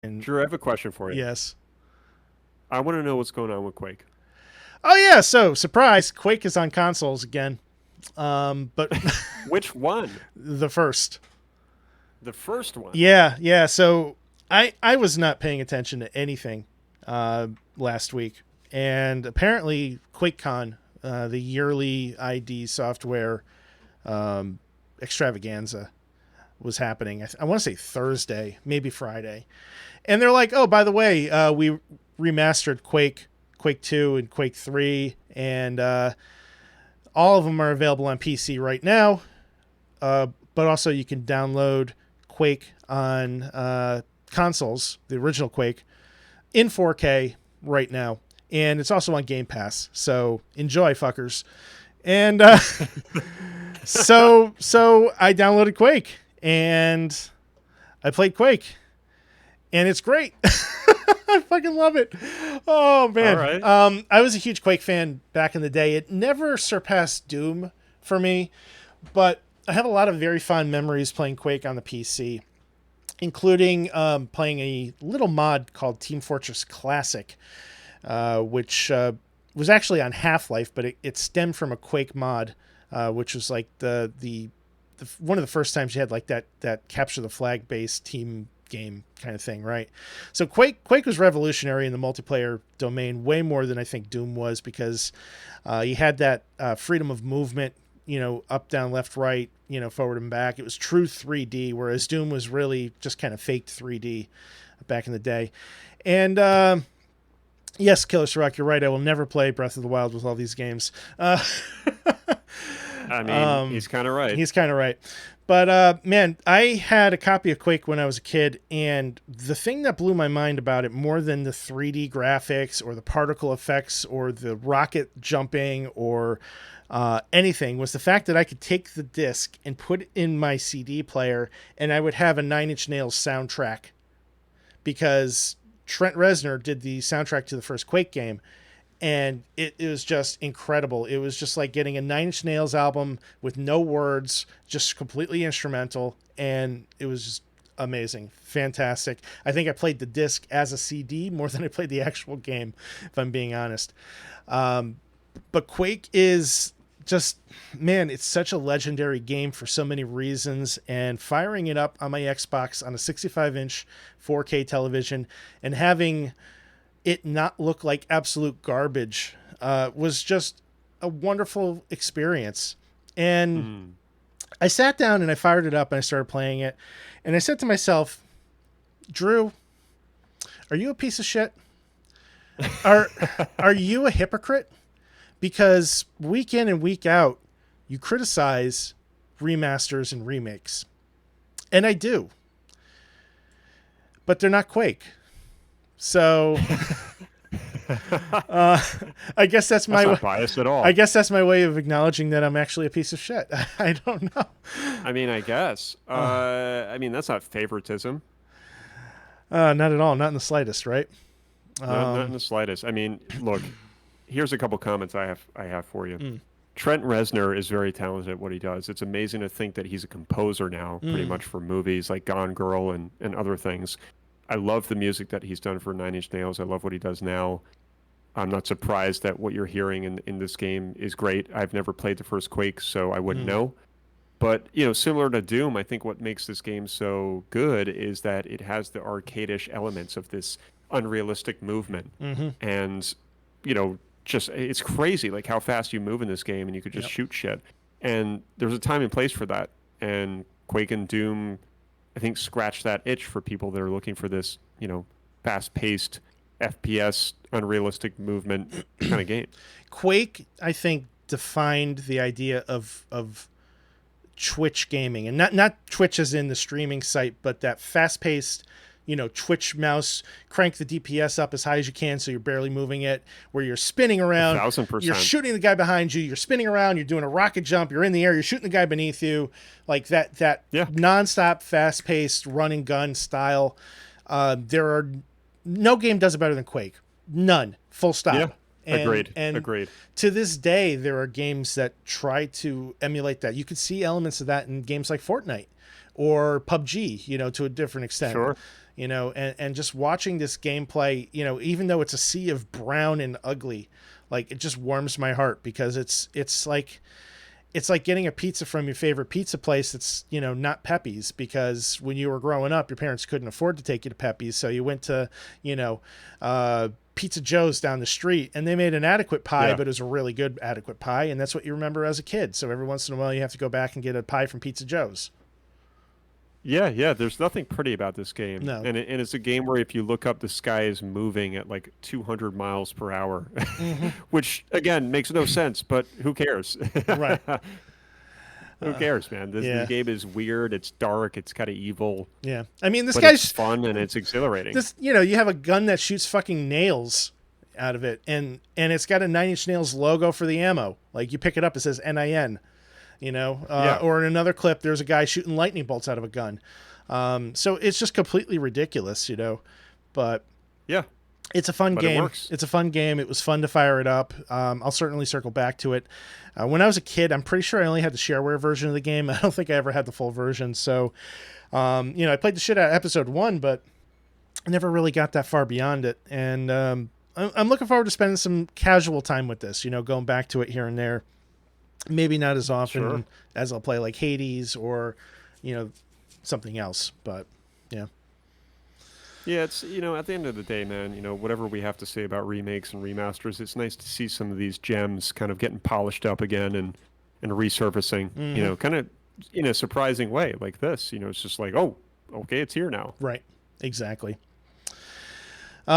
And Drew, I have a question for you. yes. I want to know what's going on with Quake. Oh yeah, so surprise, Quake is on consoles again. But Which one? the first. The first one. Yeah. So I was not paying attention to anything last week, and apparently QuakeCon, the yearly ID software um, extravaganza, was happening. I want to say Thursday, maybe Friday, and they're like, "Oh, by the way, we remastered Quake 2, and Quake 3, and all of them are available on PC right now. But also you can download Quake on consoles, the original Quake, in 4K right now, and it's also on Game Pass. So enjoy, fuckers." And so I downloaded Quake and I played Quake, and it's great. I fucking love it. Oh All man. right. I was a huge Quake fan back in the day. It never surpassed Doom for me, but I have a lot of very fond memories playing Quake on the PC, including playing a little mod called Team Fortress Classic, which was actually on Half-Life, but it stemmed from a Quake mod, which was like the one of the first times you had like that capture the flag based team game kind of thing, right? So Quake was revolutionary in the multiplayer domain way more than I think Doom was, because you had that freedom of movement, up, down, left, right, forward and back. It was true 3D, whereas Doom was really just kind of faked 3D back in the day. And yes, Killer Rock, you're right. I will never play Breath of the Wild with all these games. I mean, he's kind of right. He's kind of right. But man, I had a copy of Quake when I was a kid, and the thing that blew my mind about it more than the 3D graphics or the particle effects or the rocket jumping or anything was the fact that I could take the disc and put it in my CD player, and I would have a Nine Inch Nails soundtrack, because Trent Reznor did the soundtrack to the first Quake game, and it was just incredible. It was just like getting a Nine Inch Nails album with no words, just completely instrumental, and it was just amazing, fantastic. I think I played the disc as a CD more than I played the actual game, if I'm being honest. But Quake is just, man, it's such a legendary game for so many reasons, and firing it up on my Xbox on a 65-inch 4K television and having it not look like absolute garbage was just a wonderful experience. And Mm. I sat down and I fired it up and I started playing it, and I said to myself, Drew, are you a piece of shit? Are are you a hypocrite? Because week in and week out, you criticize remasters and remakes. And I do. But they're not Quake. So uh, I guess that's That's my not biased at I all. guess that's my way of acknowledging that I'm actually a piece of shit. I don't know. I mean, I guess. I mean, that's not favoritism. Not at all. Not in the slightest, right? Not in Um, the slightest. I mean, look, here's a couple comments I have for you. mm, Trent Reznor is very talented at what he does. It's amazing to think that he's a composer now, pretty mm, much for movies like Gone Girl and other things. I love the music that he's done for Nine Inch Nails. I love what he does now. I'm not surprised that what you're hearing in this game is great. I've never played the first Quake, so I wouldn't mm, know. But, similar to Doom, I think what makes this game so good is that it has the arcadish elements of this unrealistic movement. mm-hmm. And, you know, just it's crazy like how fast you move in this game and you could just Yep. shoot shit. And there's a time and place for that. And Quake and Doom, I think, scratch that itch for people that are looking for this, fast-paced FPS, unrealistic movement kind of game. Quake, I think, defined the idea of Twitch gaming, and not Twitch as in the streaming site, but that fast paced, Twitch mouse, crank the DPS up as high as you can so you're barely moving it, where you're spinning A around, thousand you're percent. shooting the guy behind you, you're spinning around, you're doing a rocket jump, you're in the air, you're shooting the guy beneath you, like that Yeah, nonstop, fast paced run and gun style. There are no game does it better than Quake. None. Full yeah. stop. And Agreed. and Agreed. to this day, there are games that try to emulate that. You could see elements of that in games like Fortnite or PUBG, to a different extent. Sure. and just watching this gameplay, even though it's a sea of brown and ugly, like it just warms my heart because it's like getting a pizza from your favorite pizza place that's, not Pepe's, because when you were growing up, your parents couldn't afford to take you to Pepe's. So you went to, Pizza Joe's down the street, and they made an adequate pie, Yeah. but it was a really good adequate pie. And that's what you remember as a kid. So every once in a while you have to go back and get a pie from Pizza Joe's. Yeah, yeah. There's nothing pretty about this game, No. and it's a game where if you look up, the sky is moving at like 200 miles per hour, Hmm. which again makes no sense. But who cares? Right. Who cares, man? The Yeah. game is weird. It's dark. It's kind of evil, Yeah. I mean, this but it's guy's, fun and it's exhilarating. you have a gun that shoots fucking nails out of it, and it's got a Nine Inch Nails logo for the ammo. Like you pick it up, it says NIN. Yeah. Or in another clip, there's a guy shooting lightning bolts out of a gun. So it's just completely ridiculous, but Yeah, it's a fun but it game. works. It's a fun game. It was fun to fire it up. I'll certainly circle back to it. When I was a kid, I'm pretty sure I only had the shareware version of the game. I don't think I ever had the full version. So, I played the shit out of episode 1, but I never really got that far beyond it. And I'm looking forward to spending some casual time with this, going back to it here and there. Maybe not as often Sure. as I'll play like Hades or, something else. But yeah. Yeah, it's at the end of the day, man, whatever we have to say about remakes and remasters, it's nice to see some of these gems kind of getting polished up again and resurfacing, kind of in a surprising way like this. It's just like, oh, okay, it's here now. Right. Exactly.